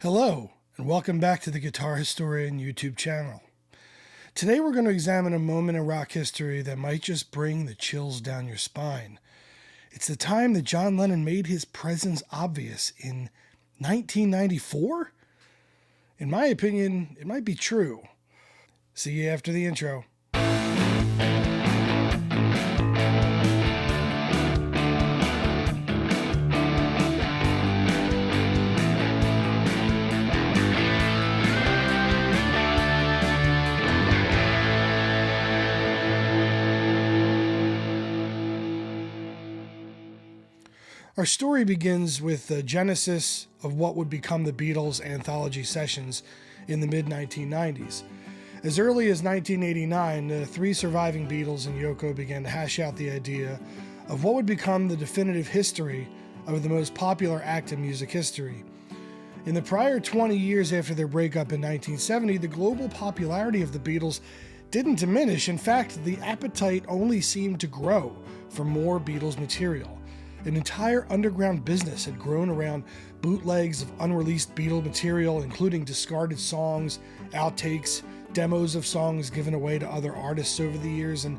Hello, and welcome back to the Guitar Historian YouTube channel. Today we're going to examine a moment in rock history that might just bring the chills down your spine. It's the time that John Lennon made his presence obvious in 1994? In my opinion, it might be true. See you after the intro. Our story begins with the genesis of what would become the Beatles Anthology sessions in the mid-1990s. As early as 1989, the three surviving Beatles and Yoko began to hash out the idea of what would become the definitive history of the most popular act in music history. In the prior 20 years after their breakup in 1970, the global popularity of the Beatles didn't diminish. In fact, the appetite only seemed to grow for more Beatles material. An entire underground business had grown around bootlegs of unreleased Beatle material, including discarded songs, outtakes, demos of songs given away to other artists over the years. And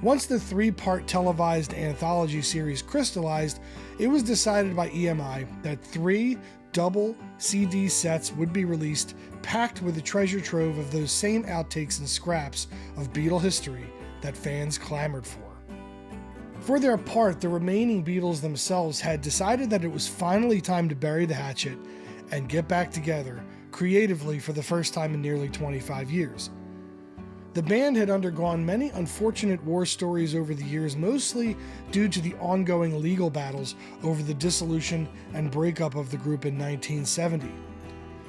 once the three-part televised anthology series crystallized, it was decided by EMI that 3 double CD sets would be released, packed with a treasure trove of those same outtakes and scraps of Beatle history that fans clamored for. For their part, the remaining Beatles themselves had decided that it was finally time to bury the hatchet and get back together creatively for the first time in nearly 25 years. The band had undergone many unfortunate war stories over the years, mostly due to the ongoing legal battles over the dissolution and breakup of the group in 1970.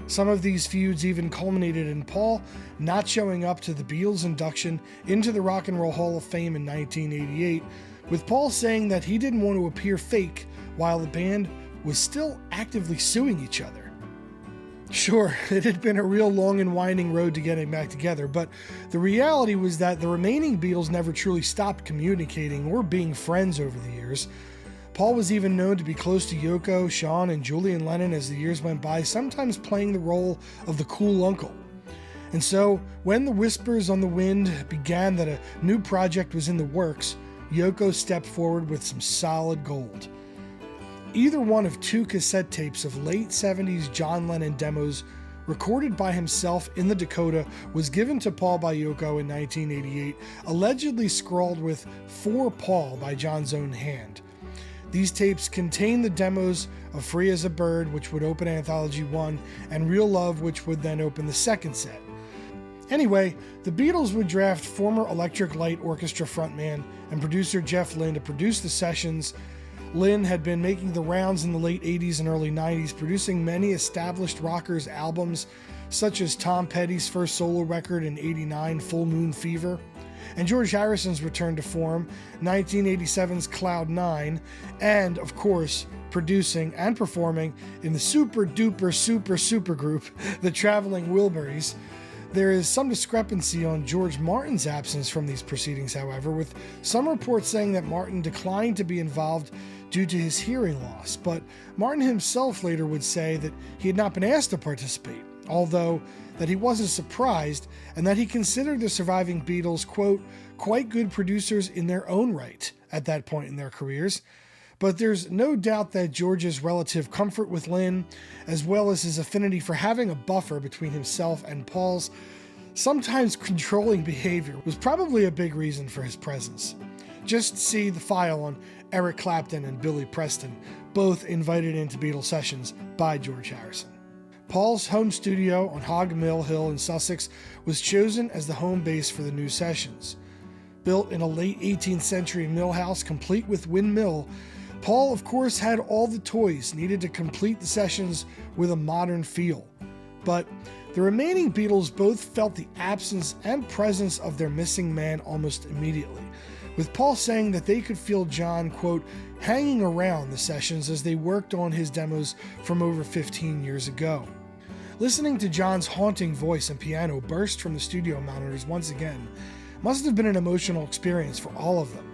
Some of these feuds even culminated in Paul not showing up to the Beatles' induction into the Rock and Roll Hall of Fame in 1988, with Paul saying that he didn't want to appear fake while the band was still actively suing each other. Sure, it had been a real long and winding road to getting back together, but the reality was that the remaining Beatles never truly stopped communicating or being friends over the years. Paul was even known to be close to Yoko, Sean, and Julian Lennon as the years went by, sometimes playing the role of the cool uncle. And so, when the whispers on the wind began that a new project was in the works, Yoko stepped forward with some solid gold. Either one of 2 cassette tapes of late 70s John Lennon demos recorded by himself in the Dakota was given to Paul by Yoko in 1988, allegedly scrawled with "For Paul" by John's own hand. These tapes contain the demos of Free as a Bird, which would open Anthology 1, and Real Love, which would then open the second set. Anyway, the Beatles would draft former Electric Light Orchestra frontman and producer Jeff Lynne to produce the sessions. Lynne had been making the rounds in the late 80s and early 90s, producing many established rockers' albums, such as Tom Petty's first solo record in '89, Full Moon Fever, and George Harrison's return to form, 1987's Cloud 9, and, of course, producing and performing in the super group, the Traveling Wilburys. There is some discrepancy on George Martin's absence from these proceedings, however, with some reports saying that Martin declined to be involved due to his hearing loss, but Martin himself later would say that he had not been asked to participate, although that he wasn't surprised and that he considered the surviving Beatles, quote, quite good producers in their own right at that point in their careers. But there's no doubt that George's relative comfort with Lynne, as well as his affinity for having a buffer between himself and Paul's sometimes controlling behavior, was probably a big reason for his presence. Just see the file on Eric Clapton and Billy Preston, both invited into Beatles sessions by George Harrison. Paul's home studio on Hog Mill Hill in Sussex was chosen as the home base for the new sessions. Built in a late 18th century mill house complete with windmill, Paul, of course, had all the toys needed to complete the sessions with a modern feel. But the remaining Beatles both felt the absence and presence of their missing man almost immediately, with Paul saying that they could feel John, quote, hanging around the sessions as they worked on his demos from over 15 years ago. Listening to John's haunting voice and piano burst from the studio monitors once again must have been an emotional experience for all of them.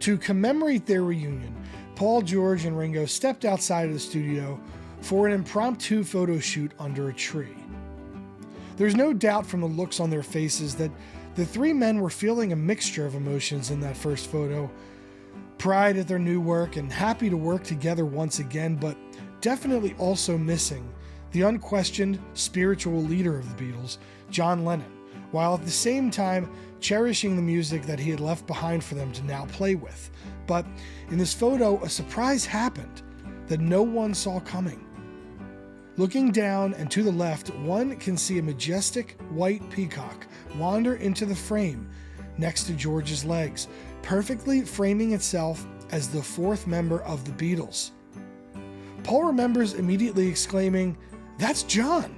To commemorate their reunion, Paul, George, and Ringo stepped outside of the studio for an impromptu photo shoot under a tree. There's no doubt from the looks on their faces that the three men were feeling a mixture of emotions in that first photo. Pride at their new work and happy to work together once again, but definitely also missing the unquestioned spiritual leader of the Beatles, John Lennon, while at the same time cherishing the music that he had left behind for them to now play with. But in this photo, a surprise happened that no one saw coming. Looking down and to the left, one can see a majestic white peacock wander into the frame next to George's legs, perfectly framing itself as the fourth member of the Beatles. Paul remembers immediately exclaiming, "That's John,"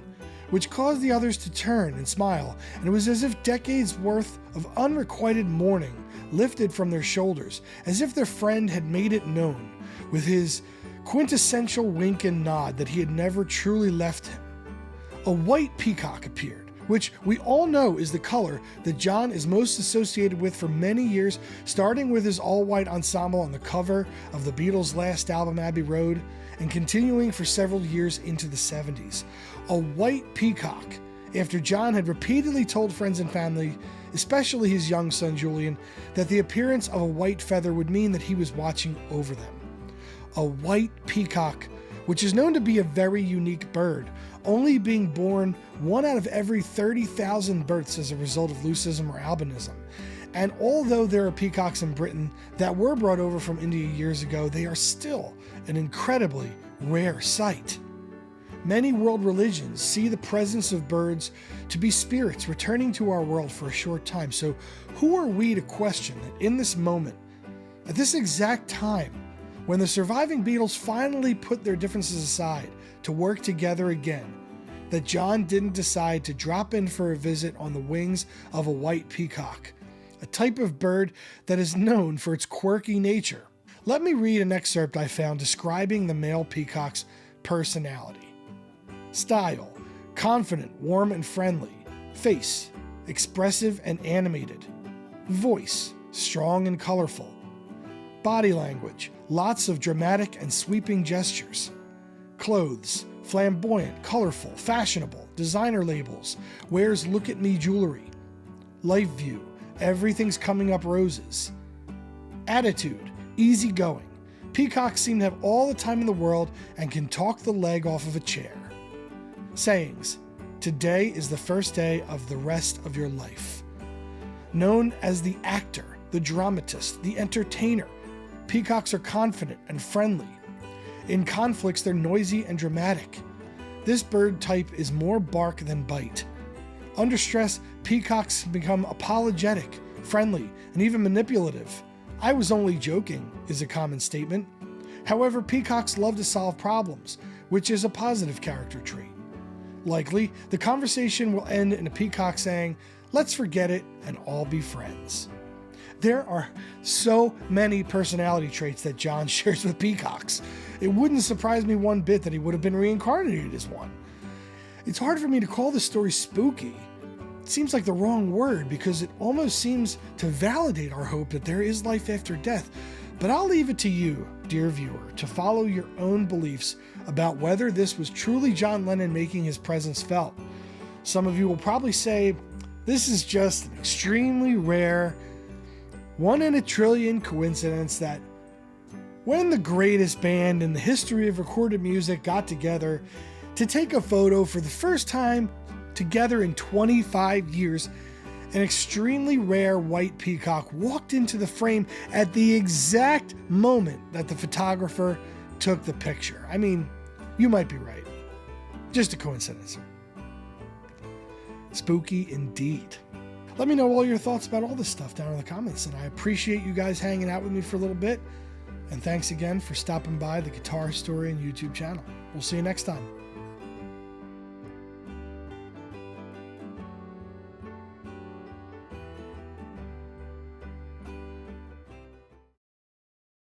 which caused the others to turn and smile, and it was as if decades worth of unrequited mourning lifted from their shoulders, as if their friend had made it known with his quintessential wink and nod that he had never truly left him. A white peacock appeared, which we all know is the color that John is most associated with for many years, starting with his all-white ensemble on the cover of the Beatles' last album, Abbey Road, and continuing for several years into the 70s. A white peacock, after John had repeatedly told friends and family, especially his young son Julian, that the appearance of a white feather would mean that he was watching over them. A white peacock, which is known to be a very unique bird, only being born 1 out of every 30,000 births as a result of leucism or albinism. And although there are peacocks in Britain that were brought over from India years ago, they are still an incredibly rare sight. Many world religions see the presence of birds to be spirits returning to our world for a short time. So who are we to question that in this moment, at this exact time, when the surviving Beatles finally put their differences aside to work together again, that John didn't decide to drop in for a visit on the wings of a white peacock, a type of bird that is known for its quirky nature. Let me read an excerpt I found describing the male peacock's personality. Style: confident, warm, and friendly. Face: expressive and animated. Voice: strong and colorful. Body language: lots of dramatic and sweeping gestures. Clothes: flamboyant, colorful, fashionable, designer labels, wears look at me jewelry. Life view: everything's coming up roses. Attitude: easygoing. Peacocks seem to have all the time in the world and can talk the leg off of a chair. Sayings: today is the first day of the rest of your life. Known as the actor, the dramatist, the entertainer, peacocks are confident and friendly. In conflicts, they're noisy and dramatic. This bird type is more bark than bite. Under stress, peacocks become apologetic, friendly, and even manipulative. "I was only joking" is a common statement. However, peacocks love to solve problems, which is a positive character trait. Likely, the conversation will end in a peacock saying, "Let's forget it and all be friends." There are so many personality traits that John shares with peacocks. It wouldn't surprise me one bit that he would have been reincarnated as one. It's hard for me to call this story spooky. It seems like the wrong word because it almost seems to validate our hope that there is life after death. But I'll leave it to you, dear viewer, to follow your own beliefs about whether this was truly John Lennon making his presence felt. Some of you will probably say, this is just an extremely rare, 1 in a trillion coincidence that when the greatest band in the history of recorded music got together to take a photo for the first time together in 25 years, an extremely rare white peacock walked into the frame at the exact moment that the photographer took the picture. I mean, you might be right. Just a coincidence. Spooky indeed. Let me know all your thoughts about all this stuff down in the comments, and I appreciate you guys hanging out with me for a little bit. And thanks again for stopping by the Guitar Historian YouTube channel. We'll see you next time.